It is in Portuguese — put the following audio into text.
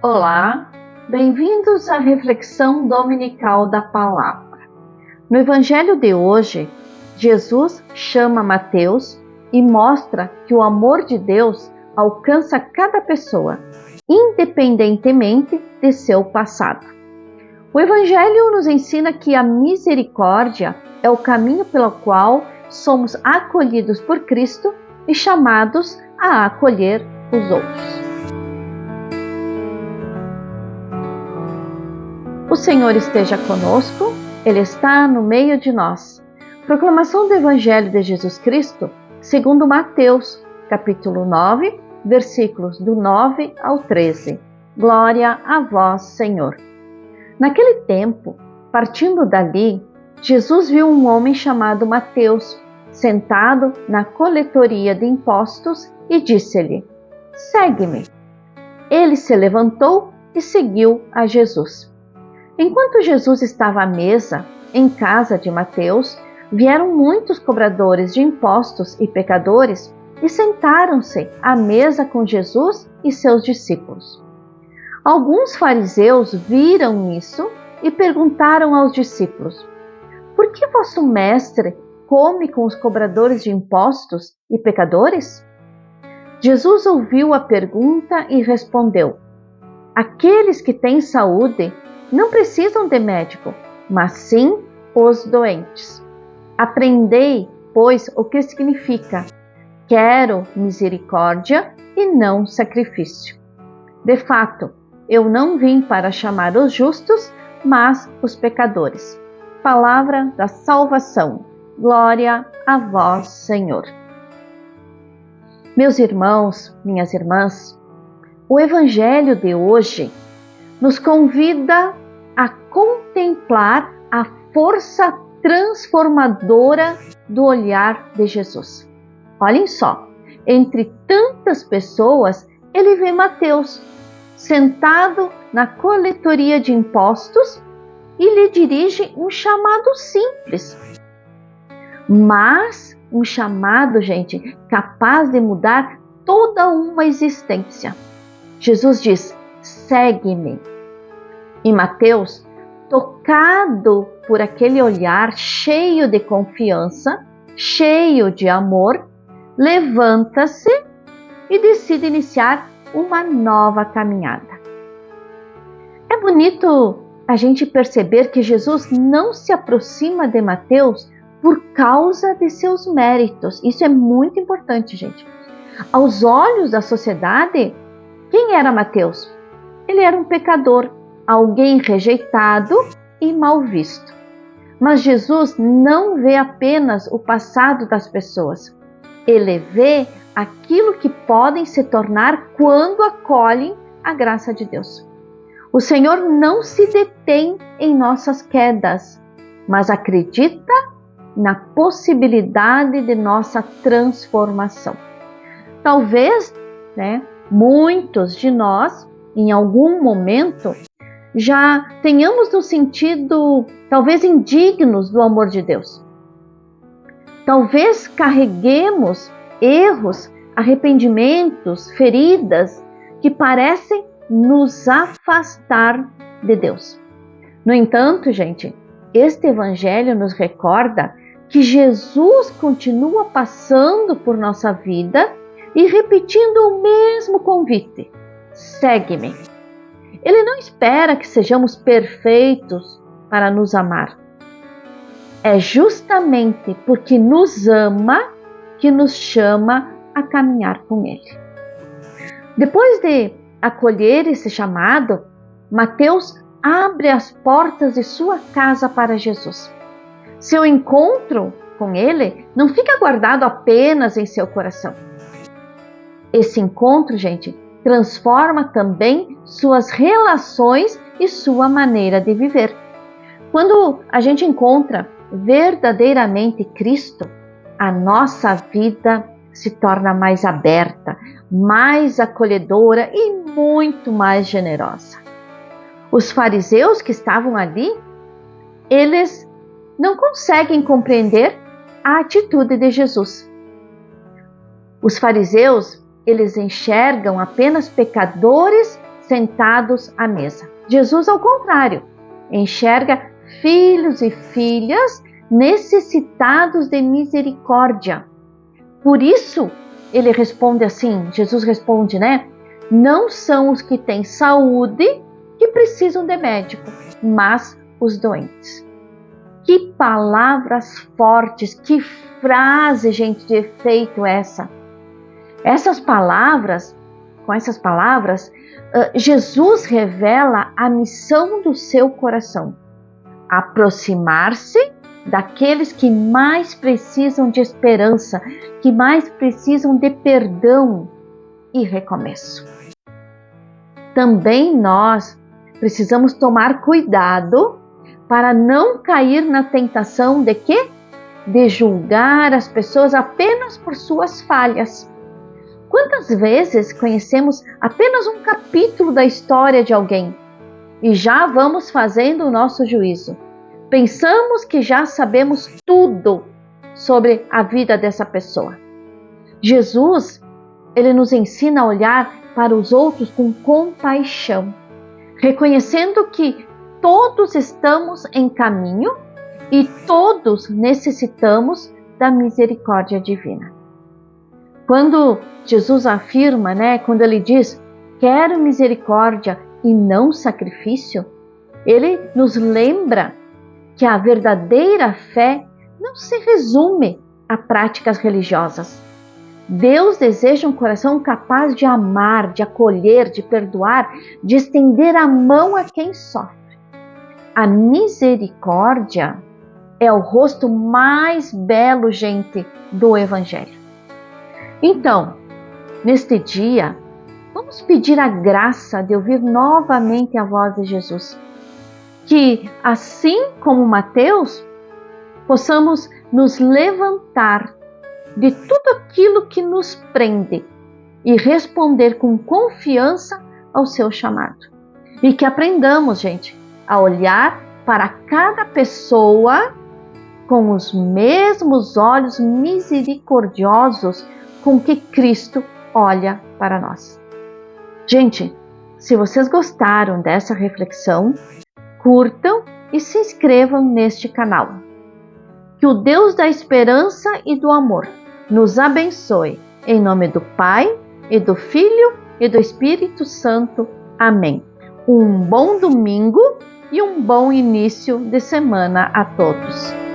Olá, bem-vindos à reflexão dominical da palavra. No evangelho de hoje, Jesus chama Mateus e mostra que o amor de Deus alcança cada pessoa, independentemente de seu passado. O evangelho nos ensina que a misericórdia é o caminho pelo qual somos acolhidos por Cristo e chamados a acolher os outros. O Senhor esteja conosco, Ele está no meio de nós. Proclamação do Evangelho de Jesus Cristo, segundo Mateus, capítulo 9, versículos do 9 ao 13. Glória a vós, Senhor. Naquele tempo, partindo dali, Jesus viu um homem chamado Mateus, sentado na coletoria de impostos e disse-lhe: "Segue-me." Ele se levantou e seguiu a Jesus. Enquanto Jesus estava à mesa, em casa de Mateus, vieram muitos cobradores de impostos e pecadores e sentaram-se à mesa com Jesus e seus discípulos. Alguns fariseus viram isso e perguntaram aos discípulos: "Por que vosso mestre come com os cobradores de impostos e pecadores?" Jesus ouviu a pergunta e respondeu: "Aqueles que têm saúde não precisam de médico, mas sim os doentes. Aprendei, pois, o que significa: quero misericórdia e não sacrifício. De fato, eu não vim para chamar os justos, mas os pecadores." Palavra da salvação. Glória a vós, Senhor. Meus irmãos, minhas irmãs, o Evangelho de hoje nos convida a contemplar a força transformadora do olhar de Jesus. Olhem só, entre tantas pessoas, ele vê Mateus sentado na coletoria de impostos e lhe dirige um chamado simples, mas um chamado, gente, capaz de mudar toda uma existência. Jesus diz: "Segue-me." E Mateus, tocado por aquele olhar cheio de confiança, cheio de amor, levanta-se e decide iniciar uma nova caminhada. É bonito a gente perceber que Jesus não se aproxima de Mateus por causa de seus méritos. Isso é muito importante, gente. Aos olhos da sociedade, quem era Mateus? Ele era um pecador, alguém rejeitado e mal visto. Mas Jesus não vê apenas o passado das pessoas. Ele vê aquilo que podem se tornar quando acolhem a graça de Deus. O Senhor não se detém em nossas quedas, mas acredita na possibilidade de nossa transformação. Talvez, muitos de nós, em algum momento, já tenhamos nos sentido talvez indignos do amor de Deus. Talvez carreguemos erros, arrependimentos, feridas que parecem nos afastar de Deus. No entanto, gente, este evangelho nos recorda que Jesus continua passando por nossa vida e repetindo o mesmo convite: "Segue-me." Ele não espera que sejamos perfeitos para nos amar. É justamente porque nos ama que nos chama a caminhar com Ele. Depois de acolher esse chamado, Mateus abre as portas de sua casa para Jesus. Seu encontro com Ele não fica guardado apenas em seu coração. Esse encontro, gente, transforma também suas relações e sua maneira de viver. Quando a gente encontra verdadeiramente Cristo, a nossa vida se torna mais aberta, mais acolhedora e muito mais generosa. Os fariseus que estavam ali, eles não conseguem compreender a atitude de Jesus. Os fariseus, eles enxergam apenas pecadores sentados à mesa. Jesus, ao contrário, enxerga filhos e filhas necessitados de misericórdia. Por isso, ele responde assim, Jesus responde, né? Não são os que têm saúde que precisam de médico, mas os doentes. Que palavras fortes, que frase, gente, de efeito essa. Com essas palavras, Jesus revela a missão do seu coração. Aproximar-se daqueles que mais precisam de esperança, que mais precisam de perdão e recomeço. Também nós precisamos tomar cuidado para não cair na tentação de quê? De julgar as pessoas apenas por suas falhas. Quantas vezes conhecemos apenas um capítulo da história de alguém e já vamos fazendo o nosso juízo? Pensamos que já sabemos tudo sobre a vida dessa pessoa. Jesus, ele nos ensina a olhar para os outros com compaixão, reconhecendo que todos estamos em caminho e todos necessitamos da misericórdia divina. Quando Jesus afirma, quando ele diz, quero misericórdia e não sacrifício, ele nos lembra que a verdadeira fé não se resume a práticas religiosas. Deus deseja um coração capaz de amar, de acolher, de perdoar, de estender a mão a quem sofre. A misericórdia é o rosto mais belo, gente, do Evangelho. Então, neste dia, vamos pedir a graça de ouvir novamente a voz de Jesus. Que, assim como Mateus, possamos nos levantar de tudo aquilo que nos prende e responder com confiança ao seu chamado. E que aprendamos, gente, a olhar para cada pessoa com os mesmos olhos misericordiosos com que Cristo olha para nós. Gente, se vocês gostaram dessa reflexão, curtam e se inscrevam neste canal. Que o Deus da esperança e do amor nos abençoe. Em nome do Pai, e do Filho, e do Espírito Santo. Amém. Um bom domingo e um bom início de semana a todos.